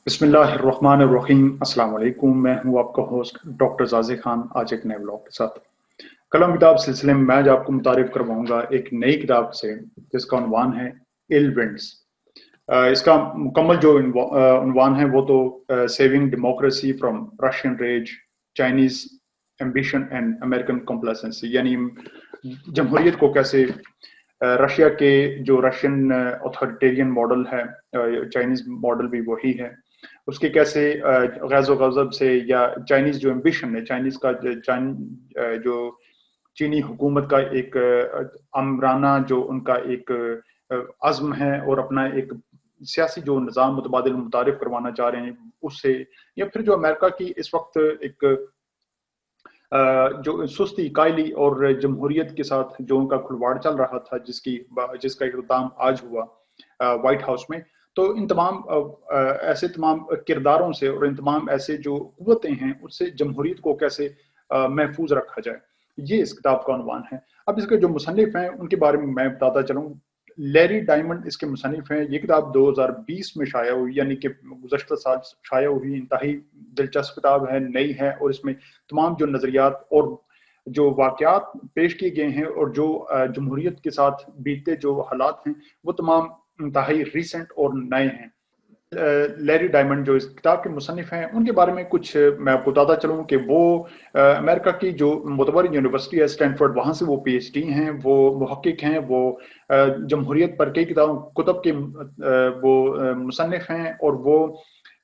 बिस्मिल्लाहिर्रहमानिर्रहीम। अस्सलाम वालेकुम। मैं हूँ आपका होस्ट डॉक्टर जाज़े खान, आज एक नए ब्लॉग के साथ। कलम किताब सिलसिले में मैं आज आपको मुतारिफ करवाऊंगा एक नई किताब से जिसका उन्वान है इल विंड्स। इसका मुकम्मल जो उन्वान है वो तो saving democracy from Russian rage, Chinese ambition and American complacency, यानी जमहूरियत को कैसे रशिया के जो रशियन ऑथोरिटेरियन मॉडल है, चाइनीज मॉडल भी वही है, उसके कैसे गैज़ो गज़ब से या चाइनीज जो एम्बिशन है, चाइनीज का जो चीनी हुकूमत का एक आमराना जो उनका एक अज़्म है और अपना एक सियासी जो निज़ाम मुतबादिल मुतारिफ करवाना चाह रहे हैं उससे, या फिर जो अमेरिका की इस वक्त एक जो सुस्ती कायली और जमहूरियत के साथ जो उनका खुलवाड़ चल रहा था, जिसका इख्तिताम आज हुआ व्हाइट हाउस में। तो इन तमाम ऐसे तमाम किरदारों से और इन तमाम ऐसे जो कुव्वतें हैं उससे जमहूरियत को कैसे महफूज रखा जाए, ये इस किताब का उन्वान है। अब इसके जो मुसन्निफ हैं उनके बारे में मैं बताता चलूँ। लैरी डायमंड इसके मुसन्निफ हैं। ये किताब 2020 में शाया हुई, यानी कि गुज़श्ता साल शाया हुई। इंतहाई दिलचस्प किताब है, नई है, और इसमें तमाम जो नज़रियात और जो वाक़यात पेश किए गए हैं और जो जमहूरियत के साथ बीते जो हालात हैं वो तमाम इंतहाई रीसेंट और नए हैं। लैरी डायमंड जो इस किताब के मुसन्निफ हैं उनके बारे में कुछ मैं आपको बताता चलूँ कि वो अमेरिका की जो मोतबर यूनिवर्सिटी है स्टैनफोर्ड, वहाँ से वो पीएचडी हैं, वो मुहक्किक हैं, वो जमहूरियत पर कई कुतब के वो मुसन्निफ हैं, और वो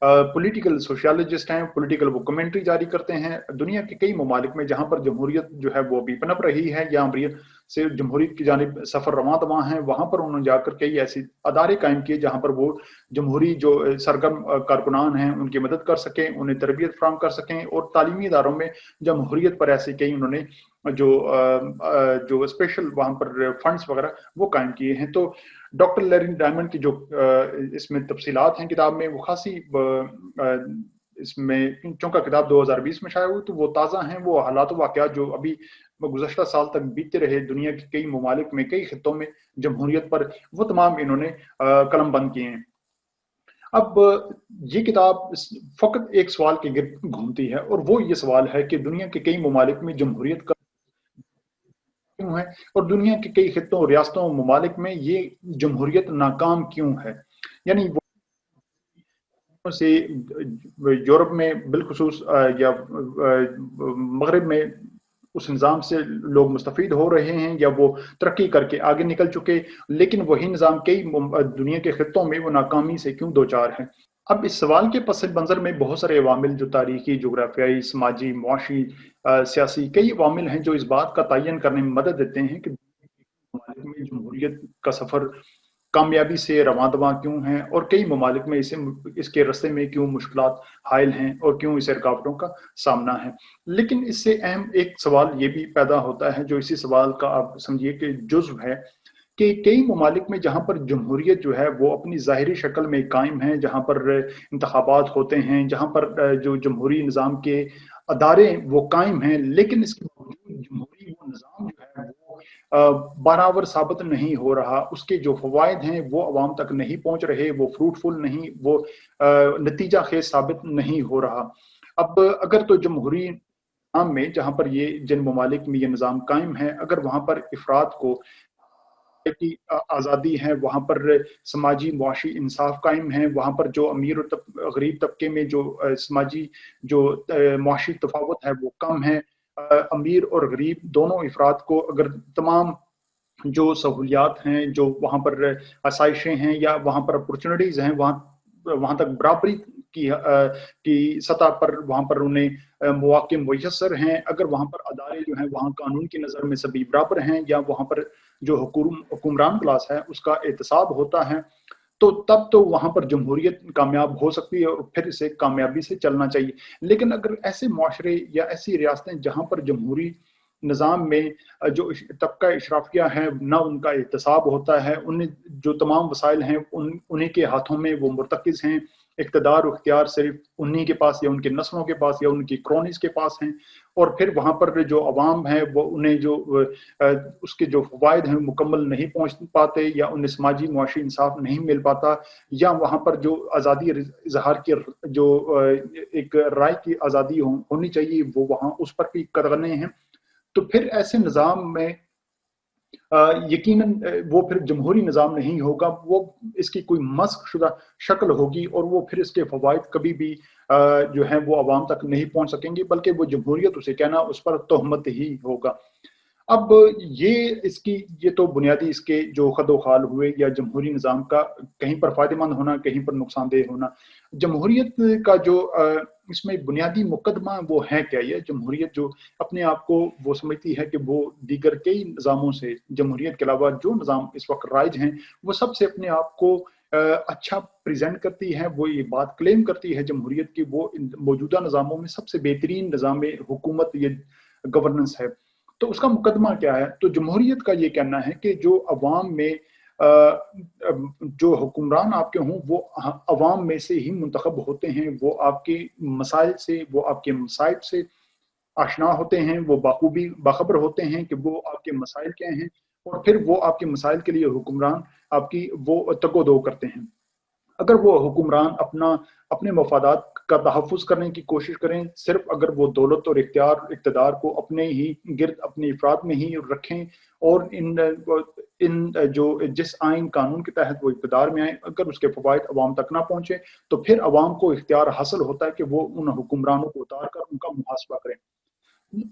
पॉलिटिकल सोशियोलॉजिस्ट हैं। पॉलिटिकल वो कमेंट्री जारी करते हैं। दुनिया के कई ममालिक में जहाँ पर जमहूरियत जो है वो भी पनप रही है या अमरीत से जमहूरियत की जानिब सफ़र रवां तवां है, वहाँ पर उन्होंने जाकर कई ऐसे अदारे कायम किए जहाँ पर वो जमहूरी जो सरगर्म कारकुनान हैं उनकी मदद कर सकें, उन्हें तरबियत फराहम कर सकें, और तालीमी इदारों में जमहूरियत पर ऐसे कई उन्होंने जो स्पेशल वहाँ पर फंड्स वगैरह वो कायम किए हैं। तो डॉक्टर लैरी डायमंड की जो इसमें तफसीलात हैं किताब में वो खासी इसमें, चूंकि किताब 2020 में शाया हुई तो वो ताज़ा हैं। वो हालात वाक़यात जो अभी गुज़श्ता साल तक बीतते रहे दुनिया के कई ममालिक में, कई खित्तों में जमहूरियत पर, वो तमाम इन्होंने कलम बंद किए हैं। अब ये किताब फ़कत एक सवाल के गिर्द घूमती है, और वो ये सवाल है कि दुनिया के कई ममालिक में जमहूरियत का क्यों है, और दुनिया के कई खित्तों, रियासतों, ममालिक में ये जमहूरियत नाकाम क्यों है। यानी से यूरोप में बिलखुसूस या मगरब में उस निज़ाम से लोग मुस्तफ़ीद हो रहे हैं या वो तरक्की करके आगे निकल चुके, लेकिन वही निज़ाम कई दुनिया के खित्तों में वो नाकामी से क्यों दो चार है। अब इस सवाल के पस मंज़र में बहुत सारे अवामिल जो तारीखी, जोग्राफियाई, समाजी, मुआशी, सियासी कई अवामिल हैं जो इस बात का तयन करने में मदद देते हैं कि ममालिक में जमहूरियत का सफ़र कामयाबी से रवां दवां क्यों है, और कई ममालिक में इसके रास्ते में क्यों मुश्किलात हायल हैं और क्यों इसे रुकावटों का सामना है। लेकिन इससे अहम एक सवाल ये भी पैदा होता है, जो इसी सवाल का आप समझिए कि जुज़्व है, कि कई ममालिक में जहाँ पर जमहूरियत जो है वो अपनी ज़ाहिरी शक्ल में कायम है, जहाँ पर इंतखाबात होते हैं, जहाँ पर जो जमहूरी निज़ाम के अदारे वो कायम हैं, लेकिन इसके बावजूद जमहूरी वो निज़ाम जो है वो बराबर साबित नहीं हो रहा। उसके जो फ़वाइद हैं वो अवाम तक नहीं पहुँच रहे, वो फ्रूटफुल नहीं, वो नतीजा खेज़ साबित नहीं हो रहा। अब अगर तो जमहूरी निज़ाम में, जहाँ पर ये जिन ममालिक में ये निज़ाम कायम है, अगर वहाँ पर अफ़राद को की आज़ादी है, वहाँ पर समाजी मुआशी इंसाफ कायम है, वहाँ पर जो अमीर और गरीब तबके में जो समाजी जो मुआशी तफावत है वो कम है। अमीर और गरीब दोनों अफराद को अगर तमाम जो सहूलियात हैं, जो वहाँ पर आसाइशें हैं या वहाँ पर अपॉर्चुनिटीज़ हैं, वहाँ वहाँ तक बराबरी की सतह पर वहाँ पर उन्हें मौक़े मुयस्सर हैं, अगर वहाँ पर अदारे जो हैं वहाँ कानून की नज़र में सभी बराबर हैं, या वहाँ पर जो हुक्मरान क्लास है उसका एहतसाब होता है, तो तब तो वहाँ पर जमहूरियत कामयाब हो सकती है और फिर इसे कामयाबी से चलना चाहिए। लेकिन अगर ऐसे मुआशरे या ऐसी रियासतें जहाँ पर जमहूरी نظام میں جو طبقہ اشرافیہ ہے نہ ان کا احتساب ہوتا ہے، انہیں جو تمام وسائل ہیں انہیں کے ہاتھوں میں وہ مرتکز ہیں، اقتدار و اختیار صرف انہی کے پاس یا ان کے نسلوں کے پاس یا ان کی کرونیز کے پاس ہیں، اور پھر وہاں پر جو عوام ہے وہ انہیں جو اس کے جو فوائد ہیں مکمل نہیں پہنچ پاتے، یا انہیں سماجی معاشی انصاف نہیں مل پاتا، یا وہاں پر جو آزادی اظہار کی جو ایک رائے کی آزادی ہونی چاہیے وہ وہاں اس پر بھی قدغنے ہیں، تو پھر ایسے نظام میں یقیناً وہ پھر جمہوری نظام نہیں ہوگا، وہ اس کی کوئی مسخ شدہ شکل ہوگی، اور وہ پھر اس کے فوائد کبھی بھی جو ہیں وہ عوام تک نہیں پہنچ سکیں گے، بلکہ وہ جمہوریت اسے کہنا اس پر تہمت ہی ہوگا۔ اب یہ تو بنیادی اس کے جو خد و خال ہوئے یا جمہوری نظام کا کہیں پر فائدہ مند ہونا، کہیں پر نقصان دہ ہونا۔ جمہوریت کا جو اس میں بنیادی مقدمہ وہ ہے کیا؟ یہ جمہوریت جو اپنے آپ کو وہ سمجھتی ہے کہ وہ دیگر کئی نظاموں سے، جمہوریت کے علاوہ جو نظام اس وقت رائج ہیں، وہ سب سے اپنے آپ کو اچھا پریزنٹ کرتی ہے، وہ یہ بات کلیم کرتی ہے جمہوریت کی وہ موجودہ نظاموں میں سب سے بہترین نظام حکومت یا گورننس ہے۔ تو اس کا مقدمہ کیا ہے؟ تو جمہوریت کا یہ کہنا ہے کہ جو عوام میں جو حکمران آپ کے ہوں وہ عوام میں سے ہی منتخب ہوتے ہیں، وہ آپ کے مسائل سے، وہ آپ کے مصائب سے آشنا ہوتے ہیں، وہ بخوبی باخبر ہوتے ہیں کہ وہ آپ کے مسائل کیا ہیں، اور پھر وہ آپ کے مسائل کے لیے حکمران آپ کی وہ تگ و دو کرتے ہیں۔ اگر وہ حکمران اپنے مفادات کا تحفظ کرنے کی کوشش کریں، صرف اگر وہ دولت اور اقتدار کو اپنے ہی گرد اپنے افراد میں ہی رکھیں، اور ان جو جس آئین قانون کے تحت وہ اقتدار میں آئیں، اگر اس کے فوائد عوام تک نہ پہنچے تو پھر عوام کو اختیار حاصل ہوتا ہے کہ وہ ان حکمرانوں کو اتار کر ان کا محاسبہ کریں،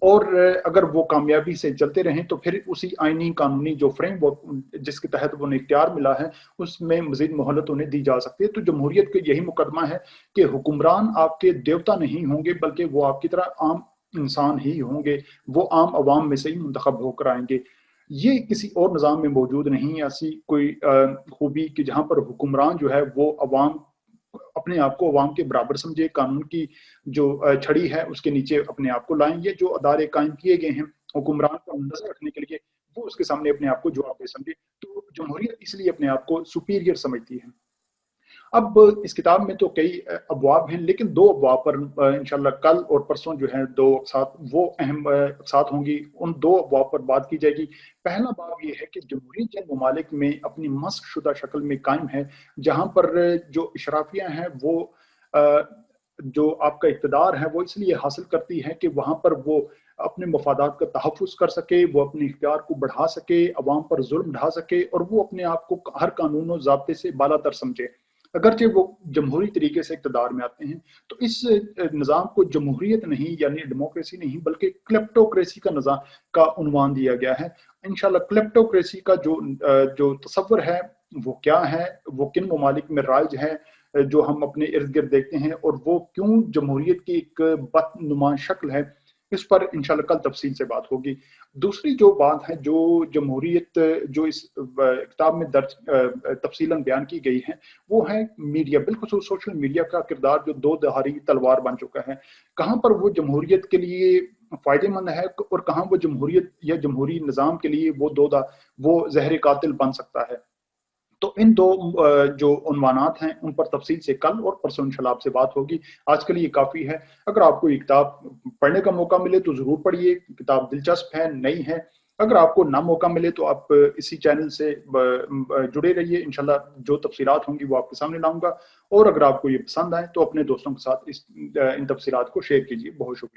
اور اگر وہ کامیابی سے چلتے رہیں تو پھر اسی آئینی قانونی جو فریم ورک جس کے تحت انہیں اختیار ملا ہے اس میں مزید مہلت انہیں دی جا سکتی ہے۔ تو جمہوریت کا یہی مقدمہ ہے کہ حکمران آپ کے دیوتا نہیں ہوں گے، بلکہ وہ آپ کی طرح عام انسان ہی ہوں گے، وہ عام عوام میں سے ہی منتخب ہو کر آئیں گے۔ یہ کسی اور نظام میں موجود نہیں ہے ایسی کوئی خوبی کہ جہاں پر حکمران جو ہے وہ عوام اپنے آپ کو عوام کے برابر سمجھے، قانون کی جو چھڑی ہے اس کے نیچے اپنے آپ کو لائیں۔ یہ جو ادارے قائم کیے گئے ہیں حکمران کا نظر رکھنے کے لیے، وہ اس کے سامنے اپنے آپ کو جواب دہ سمجھے۔ تو جمہوریت اس لیے اپنے آپ کو سپیریئر سمجھتی ہے۔ اب اس کتاب میں تو کئی ابواب ہیں، لیکن دو ابواب پر انشاءاللہ کل اور پرسوں جو ہیں دو اقساط وہ اہم اقساط ہوں گی، ان دو ابواب پر بات کی جائے گی۔ پہلا باب یہ ہے کہ جمہوریت جن ممالک میں اپنی مسخ شدہ شکل میں قائم ہے، جہاں پر جو اشرافیہ ہیں وہ جو آپ کا اقتدار ہے وہ اس لیے حاصل کرتی ہے کہ وہاں پر وہ اپنے مفادات کا تحفظ کر سکے، وہ اپنے اختیار کو بڑھا سکے، عوام پر ظلم ڈھا سکے، اور وہ اپنے آپ کو ہر قانون و ضابطے سے بالا تر سمجھے۔ اگرچہ وہ جمہوری طریقے سے اقتدار میں آتے ہیں، تو اس نظام کو جمہوریت نہیں یعنی ڈیموکریسی نہیں بلکہ کلیپٹوکریسی کا نظام کا عنوان دیا گیا ہے۔ انشاءاللہ کلیپٹوکریسی کا جو تصور ہے وہ کیا ہے، وہ کن ممالک میں رائج ہے جو ہم اپنے ارد گرد دیکھتے ہیں، اور وہ کیوں جمہوریت کی ایک بدنما شکل ہے، اس پر انشاءاللہ کل تفصیل سے بات ہوگی۔ دوسری جو بات ہے جو جمہوریت جو اس کتاب میں درج تفصیلاً بیان کی گئی ہے، وہ ہے میڈیا، بالخصوص سوشل میڈیا کا کردار جو دو دھاری تلوار بن چکا ہے۔ کہاں پر وہ جمہوریت کے لیے فائدہ مند ہے اور کہاں وہ جمہوریت یا جمہوری نظام کے لیے وہ زہر قاتل بن سکتا ہے۔ تو ان دو جو عنوانات ہیں ان پر تفصیل سے کل اور پرسوں انشاءاللہ آپ سے بات ہوگی۔ آج کے لیے کافی ہے۔ اگر آپ کو یہ کتاب پڑھنے کا موقع ملے تو ضرور پڑھیے، کتاب دلچسپ ہے، نئی ہے۔ اگر آپ کو نہ موقع ملے تو آپ اسی چینل سے جڑے رہیے، انشاءاللہ جو تفصیلات ہوں گی وہ آپ کے سامنے لاؤں گا، اور اگر آپ کو یہ پسند آئے تو اپنے دوستوں کے ساتھ ان تفصیلات کو شیئر کیجیے۔ بہت شکریہ۔